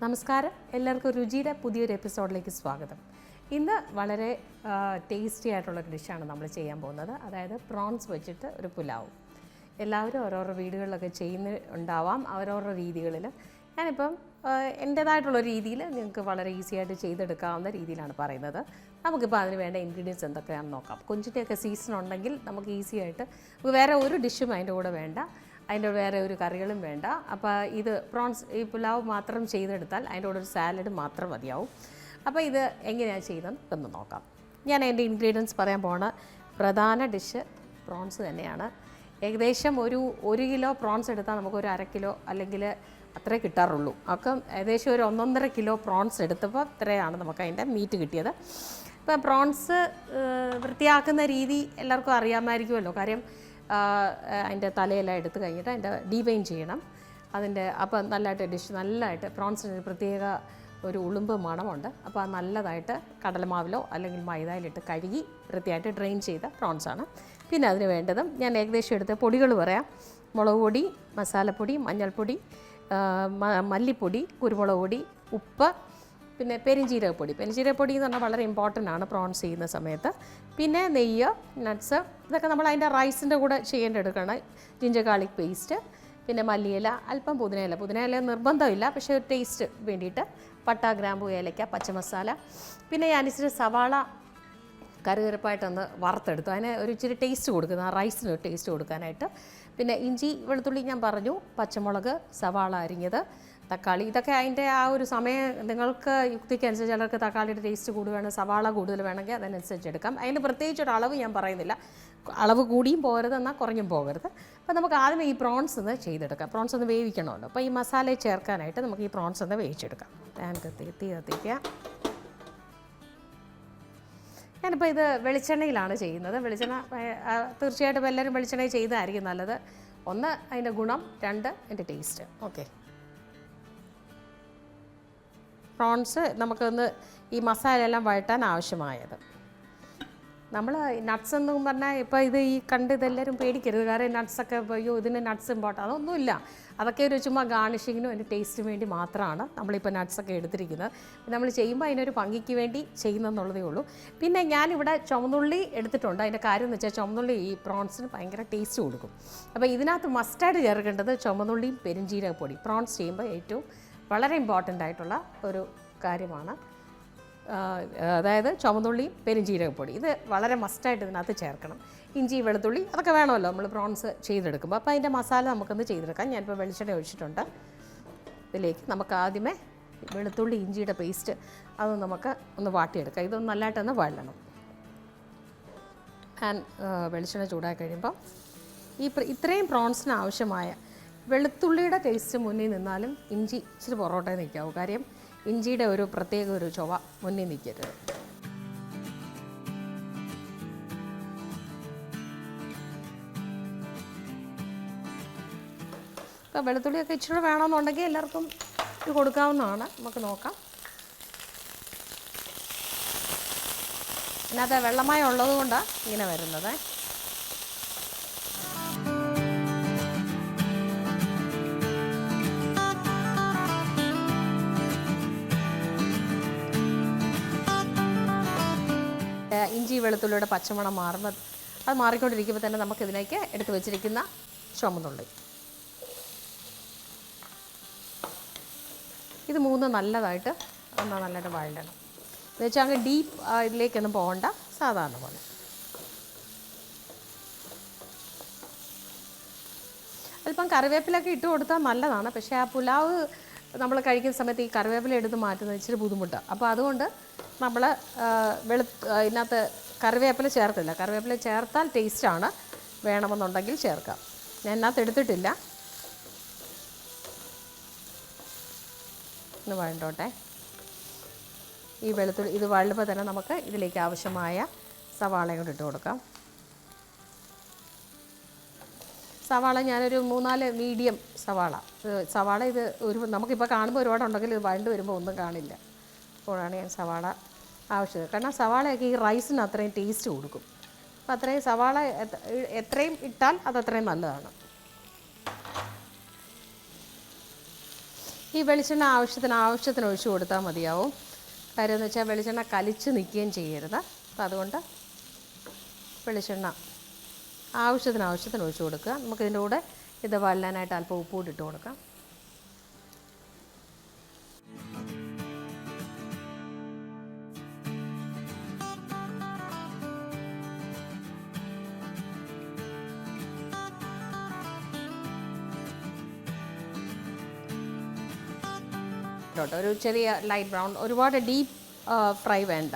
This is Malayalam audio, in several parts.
നമസ്കാരം, എല്ലാവർക്കും രുചിയുടെ പുതിയൊരു എപ്പിസോഡിലേക്ക് സ്വാഗതം. ഇന്ന് വളരെ ടേസ്റ്റി ആയിട്ടുള്ളൊരു ഡിഷാണ് നമ്മൾ ചെയ്യാൻ പോകുന്നത്. അതായത് പ്രോൺസ് വെച്ചിട്ട് ഒരു പുലാവ്. എല്ലാവരും ഓരോരോ വീടുകളിലൊക്കെ ഉണ്ടാവാം അവരവരുടെ രീതികളിൽ. ഞാനിപ്പം എൻ്റേതായിട്ടുള്ള രീതിയിൽ നിങ്ങൾക്ക് വളരെ ഈസി ആയിട്ട് ചെയ്തെടുക്കാവുന്ന രീതിയിലാണ് പറയുന്നത്. നമുക്കിപ്പോൾ അതിന് വേണ്ട ഇൻഗ്രീഡിയൻസ് എന്തൊക്കെയാണെന്ന് നോക്കാം. കൊഞ്ചിൻ്റെയൊക്കെ സീസൺ ഉണ്ടെങ്കിൽ നമുക്ക് ഈസി ആയിട്ട് വേറെ ഒരു ഡിഷും അതിൻ്റെ കൂടെ വേണ്ട, അതിൻ്റെ വേറെ ഒരു കറികളും വേണ്ട. അപ്പോൾ ഇത് പ്രോൺസ് ഈ പുലാവ് മാത്രം ചെയ്തെടുത്താൽ അതിൻ്റെ കൂടെ ഒരു സാലഡ് മാത്രം മതിയാവും. അപ്പോൾ ഇത് എങ്ങനെയാണ് ചെയ്യുന്നത് എന്ന് നോക്കാം. ഞാൻ എൻ്റെ ഇൻഗ്രീഡിയൻസ് പറയാൻ പോണ പ്രധാന ഡിഷ് പ്രോൺസ് തന്നെയാണ്. ഏകദേശം ഒരു കിലോ പ്രോൺസ് എടുത്താൽ നമുക്കൊരു 1/2 കിലോ അല്ലെങ്കിൽ അത്രേ കിട്ടാറുള്ളൂ. ഒക്കെ ഏകദേശം ഒരു 1.5 കിലോ പ്രോൺസ് എടുത്തപ്പോൾ ഇത്രയാണ് നമുക്ക് അതിൻ്റെ മീറ്റ് കിട്ടിയത്. ഇപ്പം പ്രോൺസ് വൃത്തിയാക്കുന്ന രീതി എല്ലാവർക്കും അറിയാമായിരിക്കുമല്ലോ. കാര്യം അതിൻ്റെ തലയെല്ലാം എടുത്ത് കഴിഞ്ഞിട്ട് അതിൻ്റെ ഡീവെയിൻ ചെയ്യണം. അപ്പോൾ നല്ലതായിട്ട് പ്രോൺസിന് പ്രത്യേക ഒരു ഉളുമ്പ് മണമുണ്ട്. അപ്പോൾ അത് നല്ലതായിട്ട് കടലമാവിലോ അല്ലെങ്കിൽ മൈദയിലിട്ട് കഴുകി വൃത്തിയായിട്ട് ഡ്രെയിൻ ചെയ്ത പ്രോൺസാണ്. പിന്നെ അതിന് വേണ്ടതും ഞാൻ ഏകദേശം എടുത്ത പൊടികൾ പറയാം. മുളക് പൊടി, മസാലപ്പൊടി, മഞ്ഞൾപ്പൊടി, മല്ലിപ്പൊടി, കുരുമുളക് പൊടി, ഉപ്പ്, പിന്നെ പെരിഞ്ജീരകപ്പൊടി എന്ന് പറഞ്ഞാൽ വളരെ ഇമ്പോർട്ടൻ്റ് ആണ് പ്രോൺസ് ചെയ്യുന്ന സമയത്ത്. പിന്നെ നെയ്യ്, നട്ട്സ്, ഇതൊക്കെ നമ്മൾ അതിൻ്റെ റൈസിൻ്റെ കൂടെ എടുക്കണം. ജിഞ്ചർ ഗാർലിക് പേസ്റ്റ്, പിന്നെ മല്ലിയില, അല്പം പുതിനയില നിർബന്ധമില്ല, പക്ഷേ ഒരു ടേസ്റ്റ് വേണ്ടിയിട്ട് പട്ട, ഗ്രാമ്പു, ഏലക്ക, പച്ചമസാല. പിന്നെ ഞാനിച്ചിരി സവാള കറുകറുപ്പായിട്ടൊന്ന് വറുത്തെടുത്തു. അതിന് ഒരു ഇച്ചിരി ടേസ്റ്റ് കൊടുക്കുന്ന റൈസിന് ഒരു ടേസ്റ്റ് കൊടുക്കാനായിട്ട്. പിന്നെ ഇഞ്ചി, വെളുത്തുള്ളി ഞാൻ പറഞ്ഞു, പച്ചമുളക്, സവാള അരിഞ്ഞത്, തക്കാളി, ഇതൊക്കെ അതിൻ്റെ ആ ഒരു സമയം നിങ്ങൾക്ക് യുക്തിക്കനുസരിച്ച്. ചിലർക്ക് തക്കാളിയുടെ ടേസ്റ്റ് കൂടുതൽ സവാള കൂടുതൽ വേണമെങ്കിൽ അതനുസരിച്ച് എടുക്കാം. അതിന് പ്രത്യേകിച്ചൊരു അളവ് ഞാൻ പറയുന്നില്ല. അളവ് കൂടിയും പോകരുത്, എന്നാൽ കുറഞ്ഞും പോകരുത്. അപ്പോൾ നമുക്ക് ആദ്യം ഈ പ്രോൺസ് ഒന്ന് ചെയ്തെടുക്കാം. പ്രോൺസ് ഒന്ന് വേവിക്കണമല്ലോ. അപ്പോൾ ഈ മസാല ചേർക്കാനായിട്ട് നമുക്ക് ഈ പ്രോൺസ് ഒന്ന് വേവിച്ചെടുക്കാം. തീ കത്തിക്കുക. ഞാനിപ്പോൾ ഇത് വെളിച്ചെണ്ണയിലാണ് ചെയ്യുന്നത്. വെളിച്ചെണ്ണ തീർച്ചയായിട്ടും എല്ലാവരും വെളിച്ചെണ്ണയിൽ ചെയ്തതായിരിക്കും നല്ലത്. ഒന്ന് അതിൻ്റെ ഗുണം, രണ്ട് അതിൻ്റെ ടേസ്റ്റ്. ഓക്കെ, പ്രോൺസ് നമുക്കൊന്ന് ഈ മസാല എല്ലാം വഴറ്റാൻ ആവശ്യമായത്. നമ്മൾ നട്ട്സ് എന്നും പറഞ്ഞാൽ ഇപ്പോൾ ഇതെല്ലാവരും പേടിക്കരുത്. കാരണം നട്ട്സൊക്കെ ഇതിന് നട്ട്സ് ഇമ്പോർട്ടൻ്റ് അതൊന്നുമില്ല. അതൊക്കെ ഒരു ചുമ്മാ ഗാർണിഷിങ്ങിനും അതിൻ്റെ ടേസ്റ്റിന് വേണ്ടി മാത്രമാണ് നമ്മളിപ്പോൾ നട്ട്സൊക്കെ എടുത്തിരിക്കുന്നത്. നമ്മൾ ചെയ്യുമ്പോൾ അതിനൊരു ഭംഗിക്ക് വേണ്ടി ചെയ്യുന്നതെന്നുള്ളതേ ഉള്ളൂ. പിന്നെ ഞാനിവിടെ ചുവന്നുള്ളി എടുത്തിട്ടുണ്ട്. അതിൻ്റെ കാര്യം എന്ന് വെച്ചാൽ ചുവന്നുള്ളി ഈ പ്രോൺസിന് ഭയങ്കര ടേസ്റ്റ് കൊടുക്കും. അപ്പോൾ ഇതിനകത്ത് മസ്റ്റായിട്ട് ചേർക്കേണ്ടത് ചുവന്നുള്ളിയും പെരിഞ്ജീരകപ്പൊടി. പ്രോൺസ് ചെയ്യുമ്പോൾ ഏറ്റവും വളരെ ഇമ്പോർട്ടൻ്റ് ആയിട്ടുള്ള ഒരു കാര്യമാണ്. അതായത് ചുവന്നുള്ളിയും പെരിഞ്ജീരകപ്പൊടി ഇത് വളരെ മസ്റ്റായിട്ട് ഇതിനകത്ത് ചേർക്കണം. ഇഞ്ചി, വെളുത്തുള്ളി അതൊക്കെ വേണമല്ലോ നമ്മൾ പ്രോൺസ് ചെയ്തെടുക്കുമ്പോൾ. അപ്പോൾ അതിൻ്റെ മസാല നമുക്കൊന്ന് ചെയ്തെടുക്കാം. ഞാനിപ്പോൾ വെളിച്ചെണ്ണ ഒഴിച്ചിട്ടുണ്ട്. ഇതിലേക്ക് നമുക്ക് ആദ്യമേ വെളുത്തുള്ളി, ഇഞ്ചിയുടെ പേസ്റ്റ് അത് നമുക്ക് ഒന്ന് വാട്ടിയെടുക്കാം. ഇതൊന്ന് നല്ലതായിട്ടൊന്ന് വഴലണം. വെളിച്ചെണ്ണ ചൂടാക്കി കഴിയുമ്പോൾ ഇത്രയും പ്രോൺസിന് ആവശ്യമായ വെളുത്തുള്ളിയുടെ ടേസ്റ്റ് മുന്നിൽ നിന്നാലും ഇഞ്ചി ഇച്ചിരി പുറകോട്ടേ നിൽക്കാവൂ. കാര്യം ഇഞ്ചിയുടെ ഒരു പ്രത്യേക ഒരു ചുവ മുന്നിൽ നിൽക്കരുത്. ഇപ്പോൾ വെളുത്തുള്ളിയൊക്കെ ഇച്ചിരി വേണമെന്നുണ്ടെങ്കിൽ എല്ലാവർക്കും ഇത് കൊടുക്കാവുന്നതാണ്. നമുക്ക് നോക്കാം. ഇതിനകത്ത് വെള്ളമയം ഉള്ളത് കൊണ്ടാണ് ഇങ്ങനെ വരുന്നത്. ഇഞ്ചി, വെളുത്തുള്ളിയുടെ പച്ചമണം മാറുമ്പോൾ അത് മാറിക്കൊണ്ടിരിക്കുമ്പോൾ തന്നെ നമുക്കിതിലേക്ക് എടുത്ത് വെച്ചിരിക്കുന്ന ചുവന്നുള്ളി, ഇത് മൂന്ന് നല്ലതായിട്ട് വഴലണം. എന്ന് വെച്ചാൽ അങ്ങ് ഡീപ്പ് ഇതിലേക്കൊന്നും പോകണ്ട, സാധാരണ പോലെ. അല്പം കറിവേപ്പിലൊക്കെ ഇട്ട് കൊടുത്താൽ നല്ലതാണ്. പക്ഷേ ആ പുലാവ് നമ്മൾ കഴിക്കുന്ന സമയത്ത് ഈ കറിവേപ്പില എടുത്ത് മാറ്റുന്നത് ഇച്ചിരി ബുദ്ധിമുട്ടാണ്. അപ്പോൾ അതുകൊണ്ട് നമ്മൾ ഇതിനകത്ത് കറിവേപ്പില ചേർത്തില്ല. കറിവേപ്പില ചേർത്താൽ ടേസ്റ്റാണ്, വേണമെന്നുണ്ടെങ്കിൽ ചേർക്കാം. ഞാൻ ഇതിനകത്ത് എടുത്തിട്ടില്ല. ഒന്ന് വഴണ്ടോട്ടെ. ഈ വെളുത്തുള്ളി ഇത് വഴലുമ്പോൾ തന്നെ നമുക്ക് ഇതിലേക്ക് ആവശ്യമായ സവാളയും കൂടി ഇട്ട് കൊടുക്കാം. സവാള ഞാനൊരു 3-4 മീഡിയം സവാള ഇത് നമുക്കിപ്പോൾ കാണുമ്പോൾ ഒരുപാടുണ്ടെങ്കിൽ ഇത് വഴണ്ട് വരുമ്പോൾ ഒന്നും കാണില്ല. അപ്പോഴാണ് ഞാൻ സവാള ആവശ്യം. കാരണം സവാളയൊക്കെ ഈ റൈസിന് അത്രയും ടേസ്റ്റ് കൊടുക്കും. അപ്പോൾ അത്രയും സവാള എത്രയും ഇട്ടാൽ അതത്രയും നല്ലതാണ്. ഈ വെളിച്ചെണ്ണ ആവശ്യത്തിന് ഒഴിച്ചു കൊടുത്താൽ മതിയാവും. കാര്യം എന്ന് വെച്ചാൽ വെളിച്ചെണ്ണ കലിച്ച് നിൽക്കുകയും ചെയ്യരുത്. അപ്പോൾ അതുകൊണ്ട് വെളിച്ചെണ്ണ ആവശ്യത്തിന് ഒഴിച്ചു കൊടുക്കുക. നമുക്കിതിൻ്റെ കൂടെ ഇത് വഴലാനായിട്ട് അല്പം ഉപ്പ് കൂടി ഇട്ട് കൊടുക്കാം. ഒരു ചെറിയ ലൈറ്റ് ബ്രൗൺ, ഒരുപാട് ഡീപ്പ് ഫ്രൈ വേണ്ട.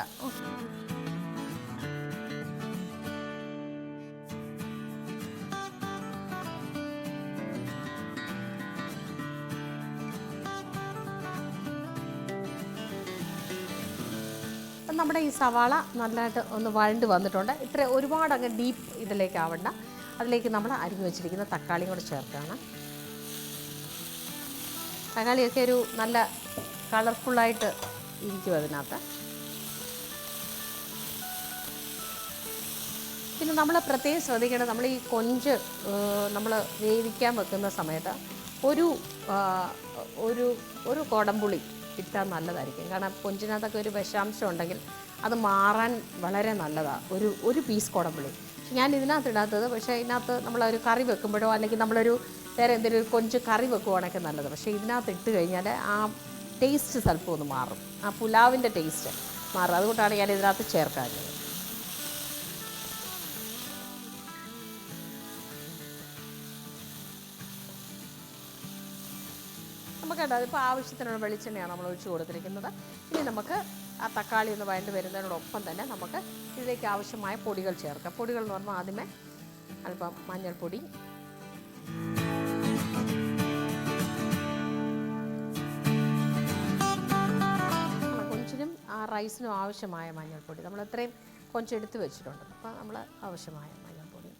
നമ്മുടെ ഈ സവാള നല്ലതായിട്ട് ഒന്ന് വഴണ്ട് വന്നിട്ടുണ്ട്. ഒരുപാട് അങ്ങ് ഡീപ്പ് ഇതിലേക്ക് ആവണ്ട. അതിലേക്ക് നമ്മൾ അരിഞ്ഞു വെച്ചിരിക്കുന്ന തക്കാളിയും കൂടെ ചേർക്കുകയാണ്. തക്കാളിയൊക്കെ ഒരു നല്ല കളർഫുള്ളായിട്ട് ഇരിക്കും അതിനകത്ത്. പിന്നെ നമ്മൾ പ്രത്യേകം ശ്രദ്ധിക്കേണ്ടത്, നമ്മൾ ഈ കൊഞ്ച് നമ്മൾ വേവിക്കാൻ വെക്കുന്ന സമയത്ത് ഒരു കുടംപുളി ഇട്ടാൽ നല്ലതായിരിക്കും. കാരണം കൊഞ്ചിനകത്തൊക്കെ ഒരു വിഷാംശം ഉണ്ടെങ്കിൽ അത് മാറാൻ വളരെ നല്ലതാണ് ഒരു പീസ് കുടംപുളി. ഞാൻ ഇതിനകത്ത് ഇടാത്തത്, പക്ഷേ ഇതിനകത്ത് നമ്മളൊരു കറി വെക്കുമ്പോഴോ അല്ലെങ്കിൽ നമ്മളൊരു വേറെ എന്തെങ്കിലും ഒരു കൊഞ്ച് കറി വെക്കുവാണെങ്കിൽ നല്ലത്. പക്ഷേ ഇതിനകത്ത് ഇട്ട് കഴിഞ്ഞാൽ ആ ടേസ്റ്റ് സ്വല്പം ഒന്ന് മാറും, ആ പുലാവിൻ്റെ ടേസ്റ്റ് മാറും. അതുകൊണ്ടാണ് ഞാൻ ഇതിനകത്ത് ചേർക്കാഞ്ഞത്. നമുക്കത് അതിപ്പോൾ ആവശ്യത്തിനുള്ള വെളിച്ചെണ്ണയാണ് നമ്മൾ ഒഴിച്ച് കൊടുത്തിരിക്കുന്നത്. ഇനി നമുക്ക് ആ തക്കാളി ഒന്ന് വഴണ്ട് വരുന്നതിനോടൊപ്പം തന്നെ നമുക്ക് ഇതിലേക്ക് ആവശ്യമായ പൊടികൾ ചേർക്കാം. പൊടികൾ എന്ന് പറഞ്ഞാൽ ആദ്യമേ അല്പം മഞ്ഞൾപ്പൊടി, കൊഞ്ചിനും ആ റൈസിനും ആവശ്യമായ മഞ്ഞൾപ്പൊടി നമ്മൾ എത്രയും കൊഞ്ചെടുത്ത് വെച്ചിട്ടുണ്ട്. അപ്പോൾ നമ്മൾ ആവശ്യമായ മഞ്ഞൾപ്പൊടി,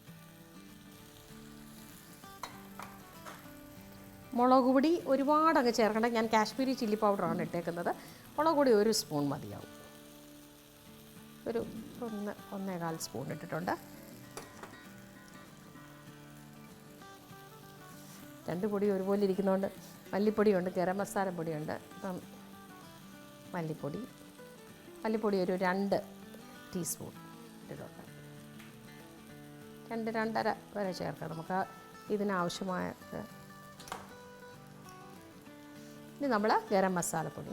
മുളക് പൊടി ഒരുപാടങ്ങ് ചേർക്കേണ്ട. ഞാൻ കാശ്മീരി ചില്ലി പൗഡറാണ് ഇട്ടേക്കുന്നത്. മുളക് പൊടി 1 സ്പൂൺ മതിയാവും. ഒരു 1.25 സ്പൂൺ ഇട്ടിട്ടുണ്ട്. 2 പൊടി ഒരുപോലെ ഇരിക്കുന്നതുകൊണ്ട് മല്ലിപ്പൊടിയുണ്ട്, ഗരം മസാല പൊടിയുണ്ട്. ഇപ്പം മല്ലിപ്പൊടി ഒരു 2 ടീസ്പൂൺ ഇട്ടിട്ടുണ്ട്. 2-2.5 വരെ ചേർക്കാം നമുക്ക് ഇതിനാവശ്യമായ. ഇനി നമ്മൾ ഗരം മസാലപ്പൊടി,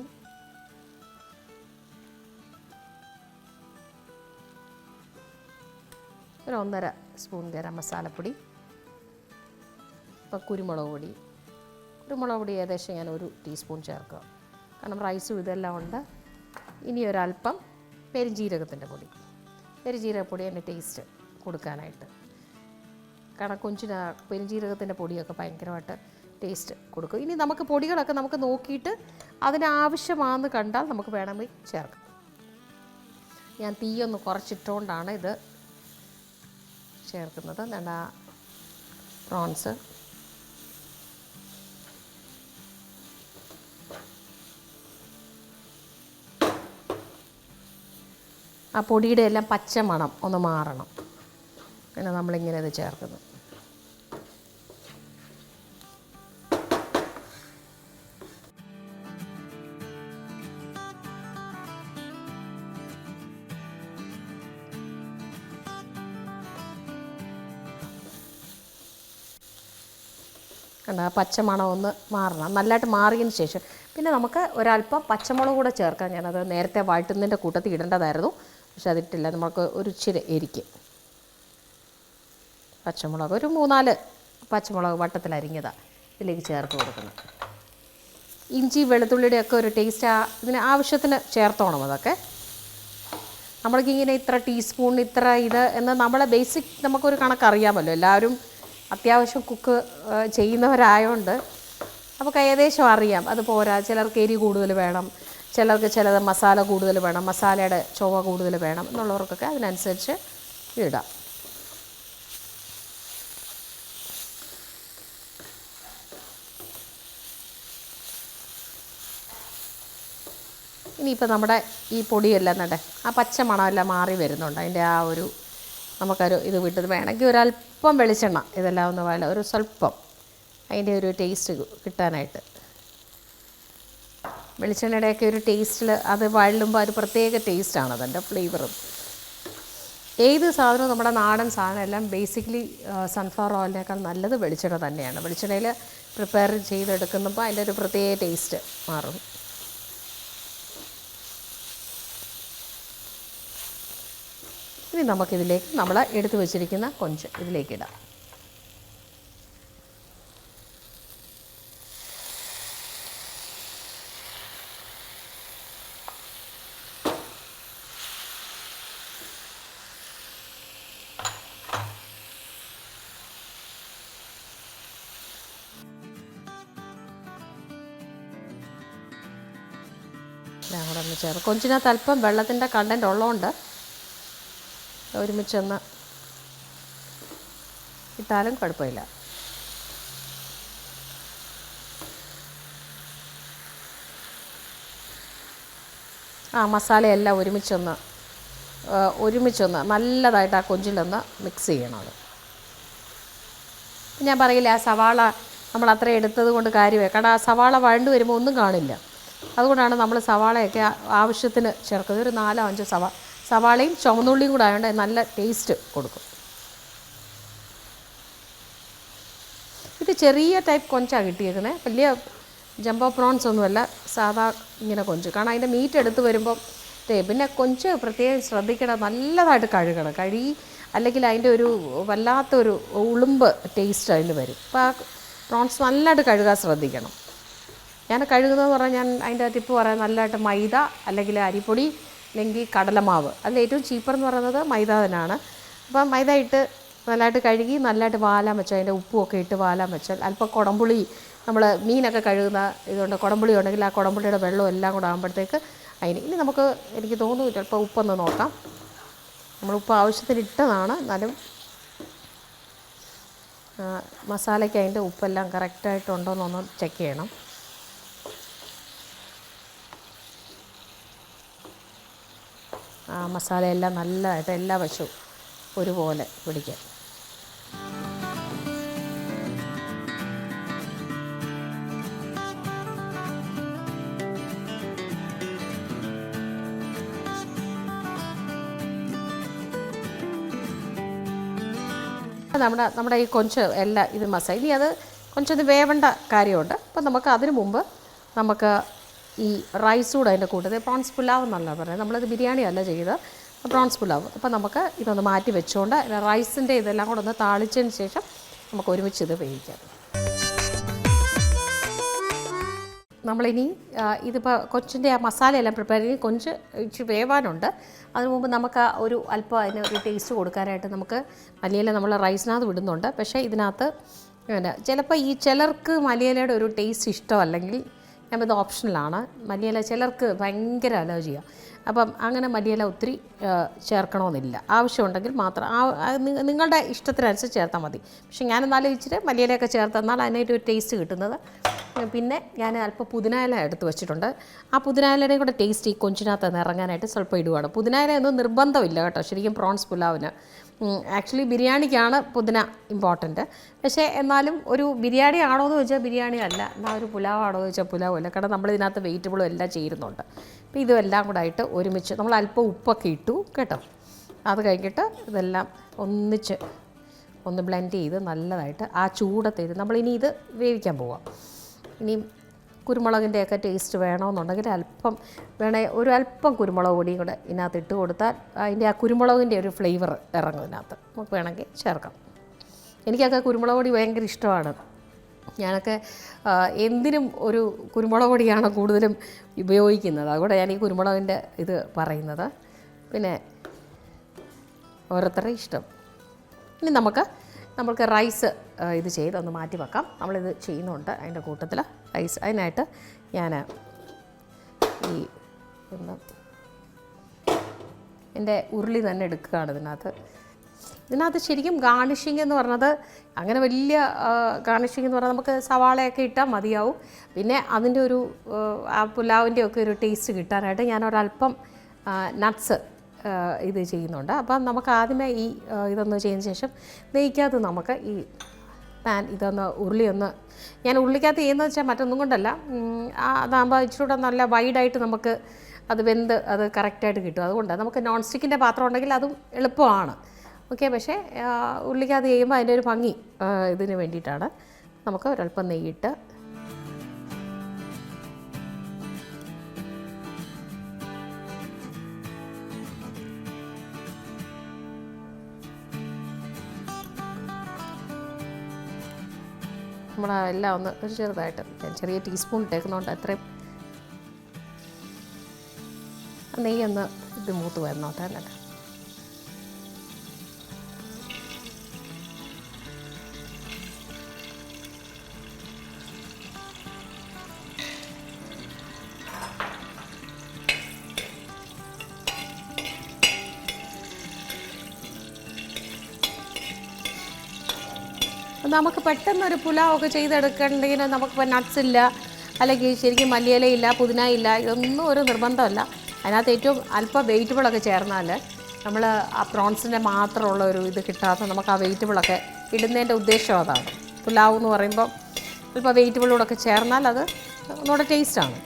ഒരു 1.5 സ്പൂൺ ഗരം മസാലപ്പൊടി. ഇപ്പോൾ കുരുമുളക് പൊടി ഏകദേശം ഞാൻ 1 ടീസ്പൂൺ ചേർക്കുക. കാരണം റൈസും ഇതെല്ലാം ഉണ്ട്. ഇനി ഒരല്പം പെരുംജീരകത്തിൻ്റെ പൊടി. പെരുംജീരകപ്പൊടി അതിൻ്റെ ടേസ്റ്റ് കൊടുക്കാനായിട്ട്. കാരണം കൊഞ്ചിന് പെരുംജീരകത്തിൻ്റെ പൊടിയൊക്കെ ഭയങ്കരമായിട്ട് ടേസ്റ്റ് കൊടുക്കും. ഇനി നമുക്ക് പൊടികളൊക്കെ നമുക്ക് നോക്കിയിട്ട് അതിനാവശ്യമാണെന്ന് കണ്ടാൽ നമുക്ക് വേണമെങ്കിൽ ചേർക്കാം. ഞാൻ തീയൊന്ന് കുറച്ചിട്ടുകൊണ്ടാണ് ഇത് ചേർക്കുന്നത്. നല്ല പ്രോൺസ് ആ പൊടിയുടെ എല്ലാം പച്ച മണം ഒന്ന് മാറണം. പിന്നെ നമ്മളിങ്ങനെ ഇത് ചേർക്കുന്നു. കണ്ട പച്ചമണം ഒന്ന് മാറണം. നല്ലതായിട്ട് മാറിയതിന് ശേഷം പിന്നെ നമുക്ക് ഒരല്പം പച്ചമുളക് കൂടെ ചേർക്കാം. ഞാനത് നേരത്തെ വഴറ്റുന്നതിൻ്റെ കൂട്ടത്തിൽ ഇടേണ്ടതായിരുന്നു, പക്ഷെ അതിട്ടില്ല. നമുക്ക് ഒരു ഇച്ചിരി എരിക്കും പച്ചമുളക്, ഒരു 3-4 പച്ചമുളക് വട്ടത്തിലരിഞ്ഞതാണ് ഇതിലേക്ക് ചേർത്ത് കൊടുക്കുന്നത്. ഇഞ്ചി വെളുത്തുള്ളിയുടെയൊക്കെ ഒരു ടേസ്റ്റ് ഇതിന് ആവശ്യത്തിന് ചേർത്തോണം. അതൊക്കെ നമ്മൾക്കിങ്ങനെ ഇത്ര ടീസ്പൂൺ ഇത്ര ഇത് എന്ന് നമ്മളെ ബേസിക് നമുക്കൊരു കണക്കറിയാമല്ലോ. എല്ലാവരും അത്യാവശ്യം കുക്ക് ചെയ്യുന്നവരായതുകൊണ്ട് നമുക്ക് ഏകദേശം അറിയാം. അത് പോരാ, ചിലർക്ക് എരി കൂടുതൽ വേണം, ചിലത് മസാല കൂടുതൽ വേണം, മസാലയുടെ ചുവ കൂടുതൽ വേണം എന്നുള്ളവർക്കൊക്കെ അതിനനുസരിച്ച് ഇടാം. ഇനിയിപ്പോൾ നമ്മുടെ ഈ പൊടിയെല്ലാം നട ആ പച്ച മണമെല്ലാം മാറി വരുന്നുണ്ട്. അതിൻ്റെ ആ ഒരു നമുക്കൊരു ഇത് വിട്ടത് വേണമെങ്കിൽ ഒരല്പം വെളിച്ചെണ്ണ ഇതെല്ലാം ഒന്ന് ഒരു സ്വല്പം അതിൻ്റെ ഒരു ടേസ്റ്റ് കിട്ടാനായിട്ട് വെളിച്ചെണ്ണയുടെയൊക്കെ ഒരു ടേസ്റ്റിൽ അത് വഴലുമ്പോൾ ഒരു പ്രത്യേക ടേസ്റ്റാണ് അതിൻ്റെ ഫ്ലേവറും. ഏത് സാധനവും നമ്മുടെ നാടൻ സാധനം എല്ലാം ബേസിക്കലി സൺഫ്ലവർ ഓയിലിനേക്കാൾ നല്ലത് വെളിച്ചെണ്ണ തന്നെയാണ്. വെളിച്ചെണ്ണയിൽ പ്രിപ്പയർ ചെയ്തെടുക്കുമ്പോൾ അതിൻ്റെ ഒരു പ്രത്യേക ടേസ്റ്റ് മാറും. ഇനി നമുക്കിതിലേക്ക് നമ്മൾ എടുത്തു വച്ചിരിക്കുന്ന കൊഞ്ച് ഇതിലേക്കിടാം. എല്ലാം കൂടെ ഒന്ന് ചേർത്ത് കൊഞ്ചിനകത്ത് അല്പം വെള്ളത്തിൻ്റെ കണ്ടൻറ്റ് ഉള്ളതുകൊണ്ട് ഒരുമിച്ചൊന്ന് ഇട്ടാലും കുഴപ്പമില്ല. മസാലയെല്ലാം ഒരുമിച്ചൊന്ന് നല്ലതായിട്ട് ആ കൊഞ്ചിലൊന്ന് മിക്സ് ചെയ്യണം. അത് ഞാൻ പറയില്ല, ആ സവാള നമ്മൾ അത്ര എടുത്തത് കൊണ്ട് കാര്യമായി. കാരണം ആ സവാള വഴണ്ട് വരുമ്പോൾ ഒന്നും കാണില്ല. അതുകൊണ്ടാണ് നമ്മൾ സവാളയൊക്കെ ആവശ്യത്തിന് ചേർക്കുന്നത്. ഒരു 4-5 സവാളയും ചുവന്നുള്ളിയും കൂടെ ആയതുകൊണ്ട് നല്ല ടേസ്റ്റ് കൊടുക്കും. ഇത് ചെറിയ ടൈപ്പ് കൊഞ്ചാണ് കിട്ടിയേക്കുന്നത്. വലിയ ജംബോ പ്രോൺസ് ഒന്നുമല്ല, സാധാ ഇങ്ങനെ കൊഞ്ച്. കാരണം അതിൻ്റെ മീറ്റ് എടുത്ത് വരുമ്പം പിന്നെ കൊഞ്ച് പ്രത്യേകം ശ്രദ്ധിക്കണം, നല്ലതായിട്ട് കഴുകണം. അല്ലെങ്കിൽ അതിൻ്റെ ഒരു വല്ലാത്തൊരു ഉളുമ്പ് ടേസ്റ്റ് അതിന് വരും. അപ്പോൾ ആ പ്രോൺസ് നല്ലതായിട്ട് കഴുകാൻ ശ്രദ്ധിക്കണം. ഞാൻ കഴുകുന്നതെന്ന് പറഞ്ഞാൽ ഞാൻ അതിൻ്റെ ടിപ്പ് പറയാൻ നല്ലതായിട്ട് മൈദ അല്ലെങ്കിൽ അരിപ്പൊടി അല്ലെങ്കിൽ കടലമാവ്, അതിൽ ഏറ്റവും ചീപ്പറെന്ന് പറയുന്നത് മൈദ തന്നെയാണ്. അപ്പം മൈദ ഇട്ട് നല്ലതായിട്ട് കഴുകി നല്ലതായിട്ട് വാലാൻ വെച്ചാൽ അതിൻ്റെ ഉപ്പുമൊക്കെ ഇട്ട് വാലാൻ വെച്ചാൽ അല്പം കുടംപുളി, നമ്മൾ മീനൊക്കെ കഴുകുന്ന ഇതുകൊണ്ട് കുടംപുളി ഉണ്ടെങ്കിൽ ആ കുടംപുളിയുടെ വെള്ളം എല്ലാം കൂടെ ആകുമ്പോഴത്തേക്ക് ഇനി നമുക്ക് എനിക്ക് തോന്നുന്നു ചിലപ്പോൾ ഉപ്പൊന്ന് നോക്കാം. നമ്മൾ ഉപ്പ് ആവശ്യത്തിന് ഇട്ടതാണ്, എന്നാലും മസാലയ്ക്ക് അതിൻ്റെ ഉപ്പെല്ലാം കറക്റ്റായിട്ടുണ്ടോ എന്നൊന്ന് ചെക്ക് ചെയ്യണം. മസാലയെല്ലാം നല്ലതായിട്ട് എല്ലാ വശവും ഒരുപോലെ പിടിക്കാം. നമ്മുടെ ഈ കൊഞ്ച് എല്ലാം ഇത് മസാല ഇനി അത് കൊഞ്ചൊന്ന് വേവേണ്ട കാര്യമുണ്ട്. അപ്പം നമുക്ക് അതിന് മുമ്പ് നമുക്ക് ഈ റൈസ് കൂടെ അതിൻ്റെ കൂട്ടത്തിൽ പ്രോൺസ് പുലാവ് എന്നല്ല പറയുന്നത്, നമ്മളത് ബിരിയാണി അല്ല ചെയ്ത് പ്രോൺസ് പുലാവ്. അപ്പോൾ നമുക്ക് ഇതൊന്ന് മാറ്റി വെച്ചുകൊണ്ട് റൈസിൻ്റെ ഇതെല്ലാം കൂടെ ഒന്ന് താളിച്ചതിന് ശേഷം നമുക്ക് ഒരുമിച്ച് ഇത് വേവിക്കാം. നമ്മളിനി ഇതിപ്പോൾ കൊഞ്ചിൻ്റെ ആ മസാലയെല്ലാം പ്രിപ്പയർ ചെയ്ത് കൊഞ്ച് ഇച്ചിരി വേവാനുണ്ട്. അതിന് മുമ്പ് നമുക്ക് ഒരു അല്പം അതിന് ഒരു ടേസ്റ്റ് കൊടുക്കാനായിട്ട് നമുക്ക് മല്ലിയില നമ്മൾ റൈസിനകത്ത് വിടുന്നുണ്ട്. പക്ഷേ ഇതിനകത്ത് ചിലപ്പോൾ ചിലർക്ക് മല്ലിയിലയുടെ ഒരു ടേസ്റ്റ് ഇഷ്ടമല്ലെങ്കിൽ ഇത് ഓപ്ഷണലാണ്. മല്ലിയില ചിലർക്ക് ഭയങ്കര അലർജിയാണ്. അപ്പം അങ്ങനെ മല്ലിയില ഒത്തിരി ചേർക്കണമെന്നില്ല. ആവശ്യമുണ്ടെങ്കിൽ മാത്രം നിങ്ങളുടെ ഇഷ്ടത്തിനനുസരിച്ച് ചേർത്താൽ മതി. പക്ഷേ ഞാനെന്നാലും ഇച്ചിരി മല്ലിയിലയൊക്കെ ചേർത്തെന്നാൽ അതിനായിട്ട് ഒരു ടേസ്റ്റ് കിട്ടുന്നത്. പിന്നെ ഞാൻ അല്പം പുതിനയില എടുത്ത് വെച്ചിട്ടുണ്ട്. ആ പുതിനയിലയുടെയും കൂടെ ടേസ്റ്റ് ഈ കൊഞ്ചിനകത്ത് ഇറങ്ങാനായിട്ട് സ്വല്പം ഇടുവാണ്. പുതിനയില ഒന്നും നിർബന്ധമില്ല കേട്ടോ, ശരിക്കും പ്രോൺസ് പുലാവിന്. ആക്ച്വലി ബിരിയാണിക്കാണ് പുതിന ഇമ്പോർട്ടൻറ്റ്. പക്ഷേ എന്നാലും ഒരു ബിരിയാണി ആണോ എന്ന് ചോദിച്ചാൽ ബിരിയാണി അല്ല, എന്നാൽ ഒരു പുലാവാണോ എന്ന് ചോദിച്ചാൽ പുലാവല്ല. കാരണം നമ്മളിതിനകത്ത് വെജിറ്റബിളും എല്ലാം ചേരുന്നുണ്ട്. അപ്പോൾ ഇതെല്ലാം കൂടെ ആയിട്ട് ഒരുമിച്ച് നമ്മൾ അല്പം ഉപ്പൊക്കെ ഇട്ടു കേട്ടോ. അത് കഴിഞ്ഞിട്ട് ഇതെല്ലാം ഒന്ന് ബ്ലെൻഡ് ചെയ്ത് നല്ലതായിട്ട് ആ ചൂടത്തേത് നമ്മളിനി ഇത് വേവിക്കാൻ പോവാം. ഇനി കുരുമുളകിൻ്റെയൊക്കെ ടേസ്റ്റ് വേണമെന്നുണ്ടെങ്കിൽ ഒരു അല്പം കുരുമുളക് പൊടിയും കൂടെ ഇതിനകത്ത് ഇട്ട് കൊടുത്താൽ അതിൻ്റെ ആ കുരുമുളകിൻ്റെ ഒരു ഫ്ലേവർ ഇറങ്ങും ഇതിനകത്ത്. നമുക്ക് വേണമെങ്കിൽ ചേർക്കാം. എനിക്കൊക്കെ കുരുമുളക് പൊടി ഭയങ്കര ഇഷ്ടമാണ്. ഞാനൊക്കെ എന്തിനും ഒരു കുരുമുളക് പൊടിയാണ് കൂടുതലും ഉപയോഗിക്കുന്നത്. അതുകൊണ്ട് ഞാൻ ഈ കുരുമുളകിൻ്റെ ഇത് പറയുന്നത്. പിന്നെ ഓരോരുത്തരുടെ ഇഷ്ടം. ഇനി നമുക്ക് റൈസ് ഇത് ചെയ്തൊന്ന് മാറ്റി വെക്കാം. നമ്മളിത് ചെയ്യുന്നുണ്ട് അതിൻ്റെ കൂട്ടത്തിൽ റൈസ്. അതിനായിട്ട് ഞാൻ എൻ്റെ ഉരുളി തന്നെ എടുക്കുകയാണ്. ഇതിനകത്ത് ശരിക്കും ഗാർണിഷിംഗ് എന്ന് പറഞ്ഞത് അങ്ങനെ വലിയ ഗാർണിഷിംഗ് എന്ന് പറഞ്ഞാൽ നമുക്ക് സവാളയൊക്കെ ഇട്ടാൽ മതിയാവും. പിന്നെ അതിൻ്റെ ഒരു ആ പുലാവിൻ്റെ ഒക്കെ ഒരു ടേസ്റ്റ് കിട്ടാനായിട്ട് ഞാൻ ഒരല്പം നട്ട്സ് ഇത് ചെയ്യുന്നുണ്ട്. അപ്പം നമുക്ക് ആദ്യമേ ഇതൊന്ന് ചെയ്തതിന് ശേഷം നെയ്ക്കകത്ത് നമുക്ക് ഈ പാൻ ഇതൊന്ന് ഉരുളിയൊന്ന് ഞാൻ ഉരുളിക്കകത്ത് ചെയ്യുന്നത് വെച്ചാൽ മറ്റൊന്നും കൊണ്ടല്ല, അതാകുമ്പോൾ ഇച്ചിരി കൂടെ നല്ല വൈഡായിട്ട് നമുക്ക് അത് വെന്ത് അത് കറക്റ്റായിട്ട് കിട്ടും. അതുകൊണ്ടാണ് നമുക്ക് നോൺ സ്റ്റിക്കിൻ്റെ പാത്രം ഉണ്ടെങ്കിൽ അതും എളുപ്പമാണ്. ഓക്കെ, പക്ഷേ ഉരുളിക്കകത്ത് ചെയ്യുമ്പോൾ അതിൻ്റെ ഒരു ഭംഗി ഇതിന് വേണ്ടിയിട്ടാണ്. നമുക്ക് ഒരല്പം നെയ്യിട്ട് നമ്മളെല്ലാം ഒന്ന് ഒരു ചെറുതായിട്ട് ഞാൻ ചെറിയ ടീസ്പൂൺ ഇട്ടേക്കുന്നതുകൊണ്ട് അത്രയും നെയ്യൊന്ന് ഇത് മൂത്ത് വരുന്നോട്ടെ എന്നിട്ട് നമുക്ക് പെട്ടെന്നൊരു പുലാവൊക്കെ ചെയ്തെടുക്കണമെങ്കിൽ നമുക്കിപ്പോൾ നട്ട്സ് ഇല്ല, അല്ലെങ്കിൽ ശരിക്കും മല്ലിയിലയില്ല, പുതിന ഇല്ല, ഇതൊന്നും ഒരു നിർബന്ധമല്ല. അതിനകത്ത് ഏറ്റവും അല്പം വെജിറ്റബിളൊക്കെ ചേർന്നാൽ നമ്മൾ ആ പ്രോൺസിൻ്റെ മാത്രമുള്ള ഒരു ഇത് കിട്ടാതെ നമുക്ക് ആ വെജിറ്റബിളൊക്കെ ഇടുന്നതിൻ്റെ ഉദ്ദേശം അതാണ്. പുലാവ് എന്ന് പറയുമ്പോൾ അല്പം വെജിറ്റബിളൂടൊക്കെ ചേർന്നാൽ അത് ഒന്നുകൂടെ ടേസ്റ്റാണ്.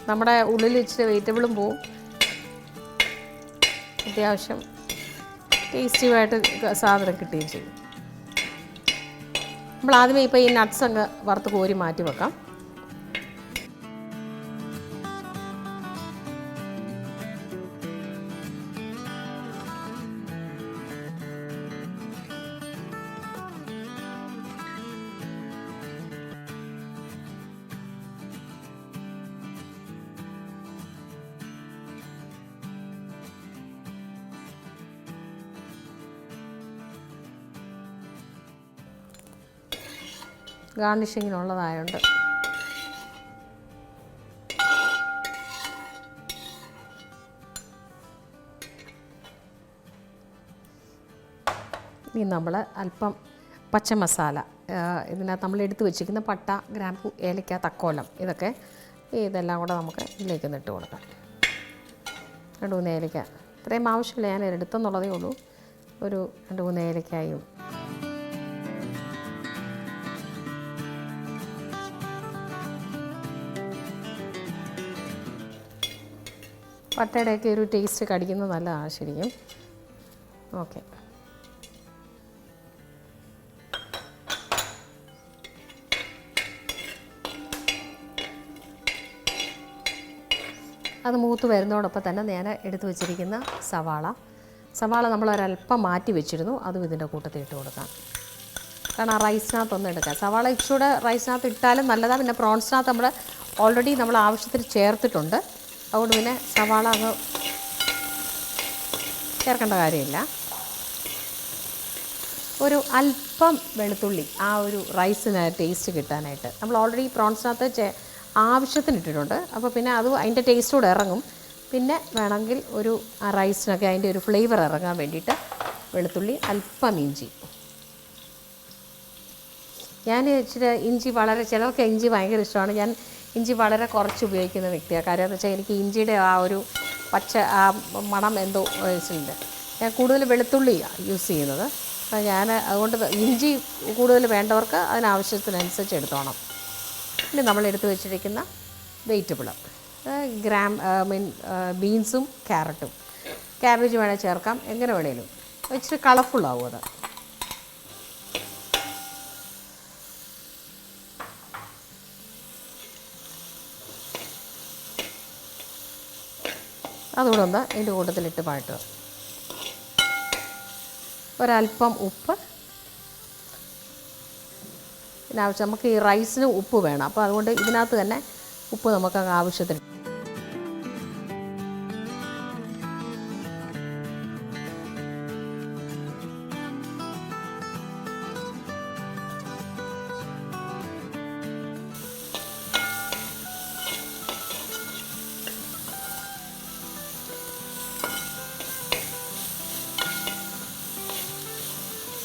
നമ്മുടെ ഉള്ളിൽ ഇച്ചിരി വെജിറ്റബിളും പോവും, അത്യാവശ്യം ടേസ്റ്റിയായിട്ട് സാധനം കിട്ടുകയും ചെയ്യും. നമ്മൾ ആദ്യമേ ഇപ്പോൾ ഈ നട്ട്സ് അങ്ങ് വറുത്ത് കോരി മാറ്റി വെക്കാം. ഗാർണിഷിങ്ങിനുള്ളതായുണ്ട്. ഇനി നമ്മൾ അല്പം പച്ചമസാല ഇതിനകത്ത് നമ്മൾ എടുത്ത് വെച്ചിരിക്കുന്ന പട്ട, ഗ്രാമ്പു, ഏലക്ക, തക്കോലം ഇതെല്ലാം കൂടെ നമുക്ക് ഇതിലേക്ക് ഇട്ട് കൊടുക്കാം. 2-3 ഏലക്ക, ഇത്രയും ആവശ്യമില്ല, ഞാൻ എടുത്തെന്നുള്ളതേ ഉള്ളൂ. ഒരു 2-3 ഏലക്കായും പട്ടയുടെയൊക്കെ ഒരു ടേസ്റ്റ് കടിക്കുന്നത് നല്ലതാണ് ശരിക്കും. ഓക്കെ, അത് മൂത്ത് വരുന്നതോടൊപ്പം തന്നെ ഞാൻ എടുത്തു വെച്ചിരിക്കുന്ന സവാള നമ്മളൊരല്പം മാറ്റി വെച്ചിരുന്നു, അതും ഇതിൻ്റെ കൂട്ടത്തിൽ ഇട്ട് കൊടുക്കാം. കാരണം ആ റൈസിനകത്തൊന്നും എടുക്കാം. സവാള ഇച്ചിരി റൈസിനകത്ത് ഇട്ടാലും നല്ലതാണ്. പിന്നെ പ്രോൺസിനകത്ത് നമ്മൾ ആവശ്യത്തിന് ചേർത്തിട്ടുണ്ട്, അതുകൊണ്ട് പിന്നെ സവാള അങ്ങ് ചേർക്കേണ്ട കാര്യമില്ല. ഒരു അല്പം വെളുത്തുള്ളി ആ ഒരു റൈസിന് ടേസ്റ്റ് കിട്ടാനായിട്ട് നമ്മൾ ഓൾറെഡി പ്രോൺസിനകത്ത് ആവശ്യത്തിന് ഇട്ടിട്ടുണ്ട്. അപ്പോൾ പിന്നെ അതിൻ്റെ ടേസ്റ്റ് കൂടെ ഇറങ്ങും. പിന്നെ വേണമെങ്കിൽ ഒരു ആ റൈസിനൊക്കെ അതിൻ്റെ ഒരു ഫ്ലേവർ ഇറങ്ങാൻ വേണ്ടിയിട്ട് വെളുത്തുള്ളി, അല്പം ഇഞ്ചി. ഞാൻ ഇച്ചിരി ഇഞ്ചി ചിലർക്ക് ഇഞ്ചി ഭയങ്കര ഇഷ്ടമാണ്. ഞാൻ ഇഞ്ചി വളരെ കുറച്ച് ഉപയോഗിക്കുന്ന വ്യക്തിയാണ്. കാര്യം എന്ന് വെച്ചാൽ എനിക്ക് ഇഞ്ചിയുടെ ആ ഒരു ആ മണം എന്തോ ഇല്ല. ഞാൻ കൂടുതൽ വെളുത്തുള്ളി യൂസ് ചെയ്യുന്നത്. അപ്പോൾ അതുകൊണ്ട് ഇഞ്ചി കൂടുതൽ വേണ്ടവർക്ക് അതിനാവശ്യത്തിനനുസരിച്ച് എടുത്തോണം. ഇനി നമ്മൾ എടുത്ത് വെച്ചിരിക്കുന്ന വെജിറ്റബിൾ ബീൻസും ക്യാരറ്റും, ക്യാബേജ് വേണേൽ ചേർക്കാം, എങ്ങനെ വേണേലും. ഇച്ചിരി കളർഫുള്ളാവും അത്. അതുകൂടെ ഒന്ന് ഇതിൻ്റെ കൂട്ടത്തിലിട്ട് വഴറ്റുക. ഒരല്പം ഉപ്പ്, ഇതിനാവശ്യം നമുക്ക് ഈ റൈസിന് ഉപ്പ് വേണം. അപ്പോൾ അതുകൊണ്ട് ഇതിനകത്ത് തന്നെ ഉപ്പ് നമുക്ക് ആവശ്യത്തിന്.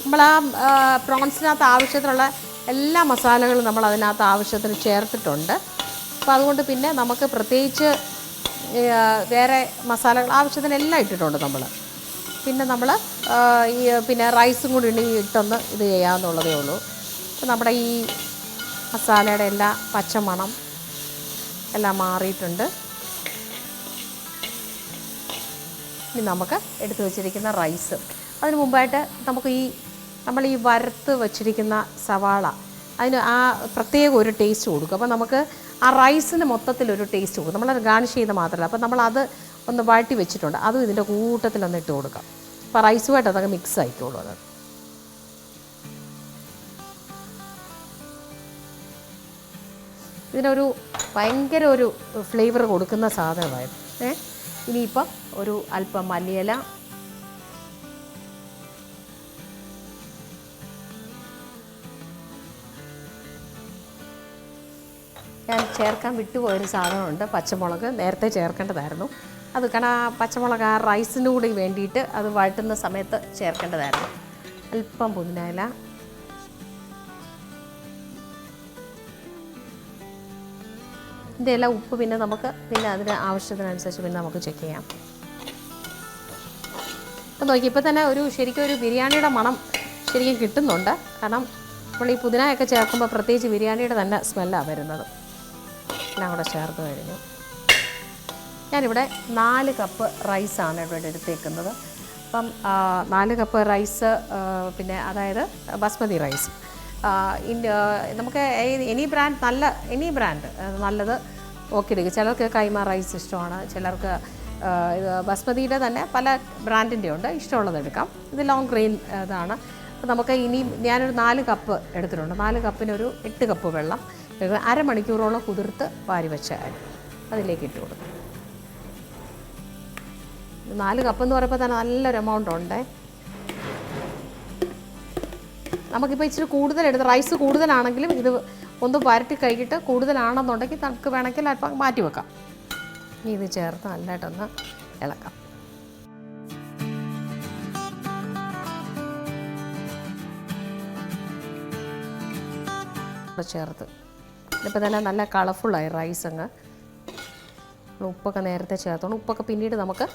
നമ്മൾ ആ പ്രോൺസിനകത്ത് ആവശ്യത്തിനുള്ള എല്ലാ മസാലകളും നമ്മൾ അതിനകത്ത് ആവശ്യത്തിന് ചേർത്തിട്ടുണ്ട്. അപ്പോൾ അതുകൊണ്ട് പിന്നെ നമുക്ക് പ്രത്യേകിച്ച് വേറെ മസാലകൾ ആവശ്യത്തിന് എല്ലാം ഇട്ടിട്ടുണ്ട് നമ്മൾ. പിന്നെ നമ്മൾ ഈ പിന്നെ റൈസും കൂടി ഇട്ടൊന്ന് ഇത് ചെയ്യാമെന്നുള്ളതേ ഉള്ളൂ. അപ്പോൾ നമ്മുടെ ഈ മസാലയുടെ എല്ലാ പച്ചമണം എല്ലാം മാറിയിട്ടുണ്ട്. ഇനി നമുക്ക് എടുത്തു വച്ചിരിക്കുന്ന റൈസ്, അതിന് മുമ്പായിട്ട് നമുക്ക് നമ്മൾ ഈ വറുത്ത് വച്ചിരിക്കുന്ന സവാള അതിന് ആ പ്രത്യേക ഒരു ടേസ്റ്റ് കൊടുക്കും. അപ്പോൾ നമുക്ക് ആ റൈസിന് മൊത്തത്തിലൊരു ടേസ്റ്റ് കൊടുക്കും. നമ്മളത് ഗാർണിഷ് ചെയ്ത് മാത്രമല്ല, അപ്പോൾ നമ്മളത് ഒന്ന് വഴറ്റി വെച്ചിട്ടുണ്ട്, അതും ഇതിൻ്റെ കൂട്ടത്തിലൊന്ന് ഇട്ട് കൊടുക്കാം. അപ്പോൾ റൈസുമായിട്ട് അതൊക്കെ മിക്സ് ആയിക്കോളൂ. അത് ഇതിനൊരു ഭയങ്കര ഒരു ഫ്ലേവർ കൊടുക്കുന്ന സാധനമായിരുന്നു. ഇനിയിപ്പം ഒരു അല്പം മല്ലിയില, ഞാൻ ചേർക്കാൻ വിട്ടുപോയൊരു സാധനമുണ്ട്, പച്ചമുളക്. നേരത്തെ ചേർക്കേണ്ടതായിരുന്നു അത്, കാരണം ആ പച്ചമുളക് ആ റൈസിന് കൂടി വേണ്ടിയിട്ട് അത് വഴറ്റുന്ന സമയത്ത് ചേർക്കേണ്ടതായിരുന്നു. അല്പം പുതിനയില, ഇതിൻ്റെ എല്ലാം ഉപ്പ് പിന്നെ നമുക്ക് അതിന് ആവശ്യത്തിനനുസരിച്ച് പിന്നെ നമുക്ക് ചെക്ക് ചെയ്യാം. അപ്പോൾ നോക്കി ഇപ്പോൾ തന്നെ ശരിക്കും ഒരു ബിരിയാണിയുടെ മണം ശരിക്കും കിട്ടുന്നുണ്ട്. കാരണം നമ്മൾ ഈ പുതിനയൊക്കെ ചേർക്കുമ്പോൾ പ്രത്യേകിച്ച് ബിരിയാണിയുടെ തന്നെ സ്മെല്ലാണ് വരുന്നത്. എല്ലാം കൂടെ ചേർത്ത് കഴിഞ്ഞു. ഞാനിവിടെ 4 കപ്പ് റൈസാണ് ഇവിടെ എടുത്തേക്കുന്നത്. അപ്പം 4 കപ്പ് റൈസ്, പിന്നെ അതായത് ബസ്മതി റൈസ്. നമുക്ക് എനി ബ്രാൻഡ് നല്ലത് നോക്കിയെടുക്കുക. ചിലർക്ക് കൈമ റൈസ് ഇഷ്ടമാണ്, ചിലർക്ക് ഇത് ബസ്മതിയുടെ തന്നെ പല ബ്രാൻഡിൻ്റെ ഉണ്ട്, ഇഷ്ടമുള്ളത് എടുക്കാം. ഇത് ലോങ് ഗ്രെയിൻ ഇതാണ്. അപ്പോൾ നമുക്ക് ഞാനൊരു 4 കപ്പ് എടുത്തിട്ടുണ്ട്. 4 കപ്പിനൊരു 8 കപ്പ് വെള്ളം, അരമണിക്കൂറോളം കുതിർത്ത് വാരി വെച്ച അരി അതിലേക്ക് ഇട്ട് കൊടുക്കും. 4 കപ്പെന്ന് പറയുമ്പോൾ തന്നെ നല്ലൊരു എമൗണ്ട് ഉണ്ട്. നമുക്കിപ്പോൾ ഇച്ചിരി കൂടുതലെടുത്ത് റൈസ് കൂടുതലാണെങ്കിലും ഇത് ഒന്ന് വരട്ടി കഴിഞ്ഞിട്ട് കൂടുതലാണെന്നുണ്ടെങ്കിൽ നമുക്ക് വേണമെങ്കിൽ അല്പം മാറ്റി വെക്കാം. ഇനി ഇത് ചേർത്ത് നല്ലതായിട്ടൊന്ന് ഇളക്കാം. ചേർത്ത് ഇപ്പോൾ തന്നെ നല്ല കളർഫുള്ളായി റൈസ് അങ്ങ്. ഉപ്പൊക്കെ നേരത്തെ ചേർത്തോണം. ഉപ്പൊക്കെ പിന്നീട് നമുക്ക്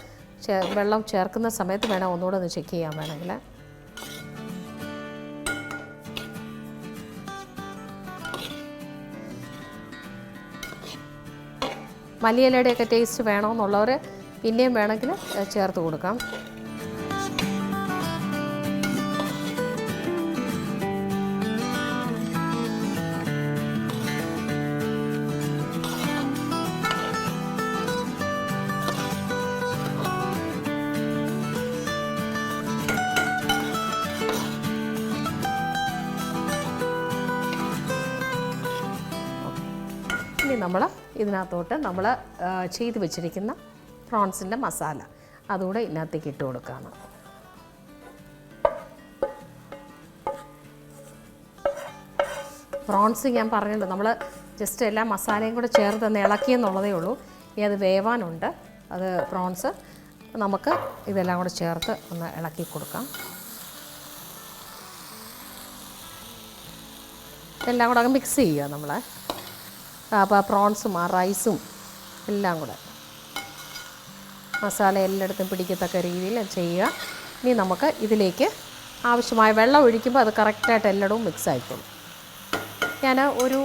വെള്ളം ചേർക്കുന്ന സമയത്ത് വേണം ഒന്നുകൂടെ ഒന്ന് ചെക്ക് ചെയ്യാൻ വേണമെങ്കിൽ. മല്ലിയിലയുടെയൊക്കെ ടേസ്റ്റ് വേണമെന്നുള്ളവർ പിന്നെയും വേണമെങ്കിൽ ചേർത്ത് കൊടുക്കാം. ഇനി നമ്മൾ ഇതിനകത്തോട്ട് നമ്മൾ ചെയ്ത് വെച്ചിരിക്കുന്ന പ്രോൺസിൻ്റെ മസാല അതുകൂടെ ഇതിനകത്തേക്ക് ഇട്ട് കൊടുക്കുകയാണ്. പ്രോൺസ് ഞാൻ പറഞ്ഞല്ലോ, നമ്മൾ ജസ്റ്റ് എല്ലാ മസാലയും കൂടെ ചേർത്ത് ഒന്ന് ഇളക്കിയെന്നുള്ളതേ ഉള്ളൂ. ഇനി അത് വേവാനുണ്ട്. അത് പ്രോൺസ് നമുക്ക് ഇതെല്ലാം കൂടെ ചേർത്ത് ഒന്ന് ഇളക്കി കൊടുക്കാം. ഇതെല്ലാം കൂടെ അങ്ങ് മിക്സ് ചെയ്യുക നമ്മൾ. അപ്പോൾ പ്രോൺസും ആ റൈസും എല്ലാം കൂടെ മസാല എല്ലായിടത്തും പിടിക്കത്തക്ക രീതിയിൽ ചെയ്യുക. ഇനി നമുക്ക് ഇതിലേക്ക് ആവശ്യമായ വെള്ളം ഒഴിക്കുമ്പോൾ അത് കറക്റ്റായിട്ട് എല്ലായിടവും മിക്സ് ആയിക്കോളും. ഞാൻ ഒരു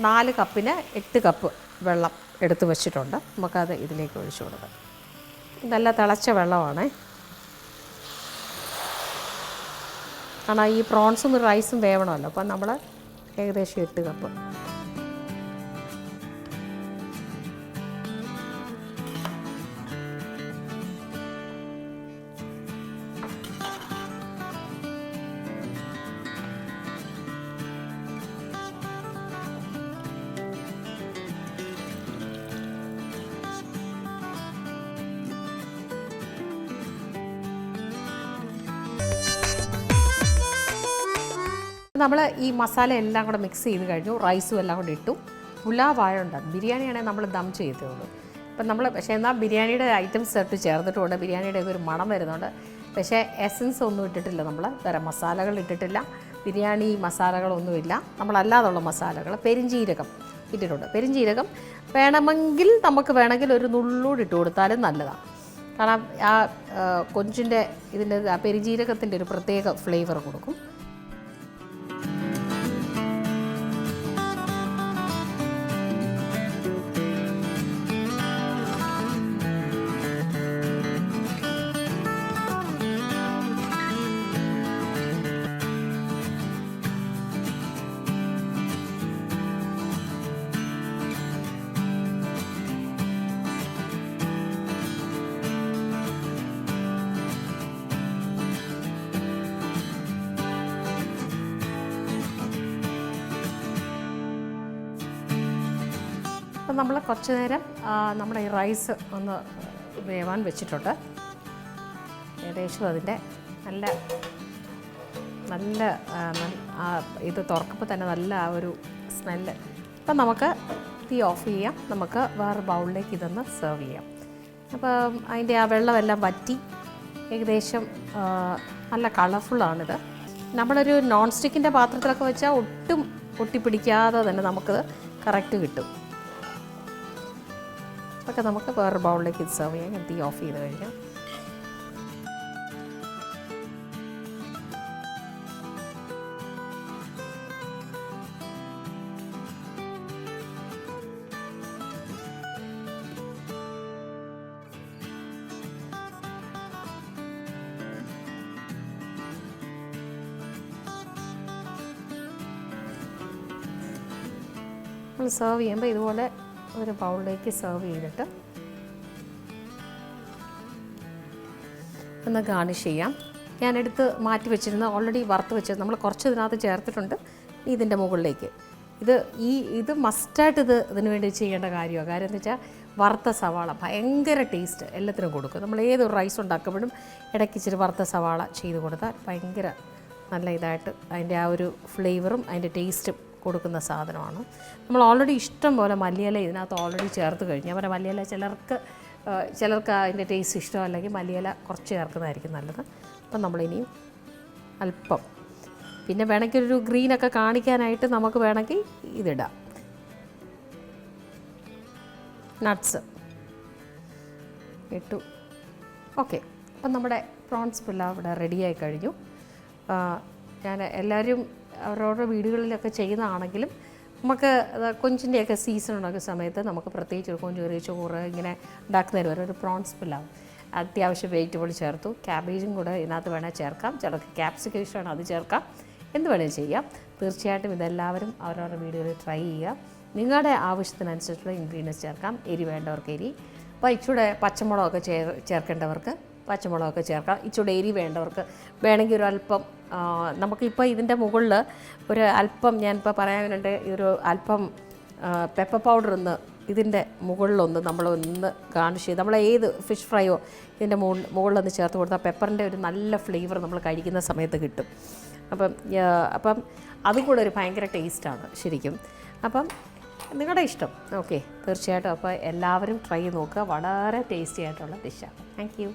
4 കപ്പിന് 8 കപ്പ് വെള്ളം എടുത്ത് വെച്ചിട്ടുണ്ട്. നമുക്കത് ഇതിലേക്ക് ഒഴിച്ചു കൊടുക്കാം. നല്ല തിളച്ച വെള്ളമാണ്. കാരണം ഈ പ്രോൺസും റൈസും വേവണമല്ലോ. അപ്പം നമ്മൾ ഏകദേശം 8 കപ്പ്. നമ്മൾ ഈ മസാല എല്ലാം കൂടെ മിക്സ് ചെയ്ത് കഴിഞ്ഞു. റൈസും എല്ലാം കൂടെ ഇട്ടു. പുലാവായുണ്ട്. ബിരിയാണിയാണെങ്കിൽ നമ്മൾ ദം ചെയ്തേ ഉള്ളൂ. അപ്പം നമ്മൾ പക്ഷേ എന്നാൽ ബിരിയാണിയുടെ ഐറ്റംസ് ഇട്ട് ചേർത്തിട്ടുണ്ട്. ബിരിയാണിയുടെ ഒരു മണം വരുന്നുണ്ട്. പക്ഷേ എസൻസ് ഒന്നും ഇട്ടിട്ടില്ല. നമ്മൾ വേറെ മസാലകൾ ഇട്ടിട്ടില്ല. ബിരിയാണി മസാലകളൊന്നുമില്ല. നമ്മളല്ലാതുള്ള മസാലകൾ പെരിഞ്ജീരകം ഇട്ടിട്ടുണ്ട്. പെരിഞ്ജീരകം വേണമെങ്കിൽ നമുക്ക് ഒരു നുള്ളൂടി ഇട്ട് കൊടുത്താലും നല്ലതാണ്. കാരണം ആ കൊഞ്ചിൻ്റെ ഇതിൻ്റെ ആ പെരുജീരകത്തിൻ്റെ ഒരു പ്രത്യേക ഫ്ലേവർ കൊടുക്കും. അപ്പം നമ്മൾ കുറച്ച് നേരം നമ്മുടെ ഈ റൈസ് ഒന്ന് വേവാൻ വെച്ചിട്ടുണ്ട്. ഏകദേശം അതിൻ്റെ നല്ല നല്ല ഇത് തുറക്കുമ്പോൾ തന്നെ നല്ല ആ ഒരു സ്മെല്ല്. അപ്പം നമുക്ക് തീ ഓഫ് ചെയ്യാം. നമുക്ക് വേറെ ബൗളിലേക്ക് ഇതൊന്ന് സെർവ് ചെയ്യാം. അപ്പം അതിൻ്റെ ആ വെള്ളമെല്ലാം വറ്റി ഏകദേശം നല്ല കളർഫുള്ളാണിത്. നമ്മളൊരു നോൺ സ്റ്റിക്കിൻ്റെ പാത്രത്തിലൊക്കെ വെച്ചാൽ ഒട്ടും ഒട്ടിപ്പിടിക്കാതെ തന്നെ നമുക്കത് കറക്റ്റ് കിട്ടും. ഒക്കെ നമുക്ക് വേറെ ബൗളിലേക്ക് ഇത് സെർവ് ചെയ്യാം. ഞാൻ തീ ഓഫ് ചെയ്ത് കഴിഞ്ഞാൽ നമ്മൾ സെർവ് ചെയ്യുമ്പോൾ ഇതുപോലെ ഒരു ബൗളിലേക്ക് സെർവ് ചെയ്തിട്ട് ഒന്ന് ഗാർണിഷ് ചെയ്യാം. ഞാനെടുത്ത് മാറ്റി വെച്ചിരുന്ന ഓൾറെഡി വറുത്ത് വെച്ചത് നമ്മൾ കുറച്ച് ഇതിനകത്ത് ചേർത്തിട്ടുണ്ട്. ഇതിൻ്റെ മുകളിലേക്ക് ഇത് മസ്റ്റായിട്ട് ഇതിന് വേണ്ടി ചെയ്യേണ്ട കാര്യമാണ്. കാര്യം എന്ന് വെച്ചാൽ വറുത്ത സവാള ഭയങ്കര ടേസ്റ്റ് എല്ലാത്തിനും കൊടുക്കും. നമ്മൾ ഏതൊരു റൈസ് ഉണ്ടാക്കുമ്പോഴും ഇടയ്ക്ക് ഇച്ചിരി വറുത്ത സവാള ചെയ്ത് കൊടുത്താൽ ഭയങ്കര നല്ല ഇതായിട്ട് അതിൻ്റെ ആ ഒരു ഫ്ലേവറും അതിൻ്റെ ടേസ്റ്റും കൊടുക്കുന്ന സാധനമാണ്. നമ്മൾ ഓൾറെഡി ഇഷ്ടം പോലെ മല്ലിയില ഇതിനകത്ത് ഓൾറെഡി ചേർത്ത് കഴിഞ്ഞു. അവരെ മല്ലിയില ചിലർക്ക് അതിൻ്റെ ടേസ്റ്റ് ഇഷ്ടമല്ലെങ്കിൽ മല്ലിയില കുറച്ച് ചേർക്കുന്നതായിരിക്കും നല്ലത്. അപ്പം നമ്മളിനിയും അല്പം പിന്നെ വേണമെങ്കിൽ ഒരു ഗ്രീനൊക്കെ കാണിക്കാനായിട്ട് നമുക്ക് വേണമെങ്കിൽ ഇതിടാം. നട്ട്സ് ഇട്ടു. ഓക്കെ, അപ്പം നമ്മുടെ പ്രോൺസ് പുലാവ് ഇവിടെ റെഡിയായി കഴിഞ്ഞു. ഞാൻ എല്ലാവരും അവരവരുടെ വീടുകളിലൊക്കെ ചെയ്യുന്നതാണെങ്കിലും നമുക്ക് കൊഞ്ചിൻ്റെയൊക്കെ സീസൺ ഉണ്ടാക്കുന്ന സമയത്ത് നമുക്ക് പ്രത്യേകിച്ച് ഒരു കൊഞ്ച് കറി ചോറ് ഇങ്ങനെ ഉണ്ടാക്കുന്നതിന് വരെ ഒരു പ്രോൺസ് പുലാവ് അത്യാവശ്യം വെജിറ്റബിൾ ചേർത്തു. ക്യാബേജും കൂടെ ഇതിനകത്ത് വേണേൽ ചേർക്കാം. ചിലർക്ക് ക്യാപ്സിക്കം ഇഷ്ടമാണ്, അത് ചേർക്കാം. എന്ത് വേണേൽ ചെയ്യാം. തീർച്ചയായിട്ടും ഇതെല്ലാവരും അവരവരുടെ വീടുകളിൽ ട്രൈ ചെയ്യുക. നിങ്ങളുടെ ആവശ്യത്തിനനുസരിച്ചുള്ള ഇൻഗ്രീഡിയൻസ് ചേർക്കാം. എരി വേണ്ടവർക്ക് എരി, അപ്പോൾ ഇച്ചിരി പച്ചമുളകൊക്കെ ചേർക്കേണ്ടവർക്ക് പച്ചമുളകൊക്കെ ചേർക്കാം. ഇച്ചിരി എരി വേണ്ടവർക്ക് വേണമെങ്കിൽ ഒരു അല്പം നമുക്കിപ്പോൾ ഇതിൻ്റെ മുകളിൽ ഒരു അല്പം ഞാനിപ്പോൾ പറയാനുണ്ട് ഒരു അല്പം പെപ്പർ പൗഡർ ഒന്ന് ഇതിൻ്റെ മുകളിലൊന്ന് നമ്മളൊന്ന് ഗാർണിഷ് ചെയ്ത് നമ്മൾ ഏത് ഫിഷ് ഫ്രൈയോ ഇതിൻ്റെ മുകളിലൊന്ന് ചേർത്ത് കൊടുത്താൽ പെപ്പറിൻ്റെ ഒരു നല്ല ഫ്ലേവർ നമ്മൾ കഴിക്കുന്ന സമയത്ത് കിട്ടും. അപ്പം അതും കൂടെ ഒരു ഭയങ്കര ടേസ്റ്റാണ് ശരിക്കും. അപ്പം നിങ്ങളുടെ ഇഷ്ടം. ഓക്കെ, തീർച്ചയായിട്ടും അപ്പോൾ എല്ലാവരും ട്രൈ ചെയ്ത് നോക്കുക. വളരെ ടേസ്റ്റി ആയിട്ടുള്ള ഡിഷാണ്. Thank you.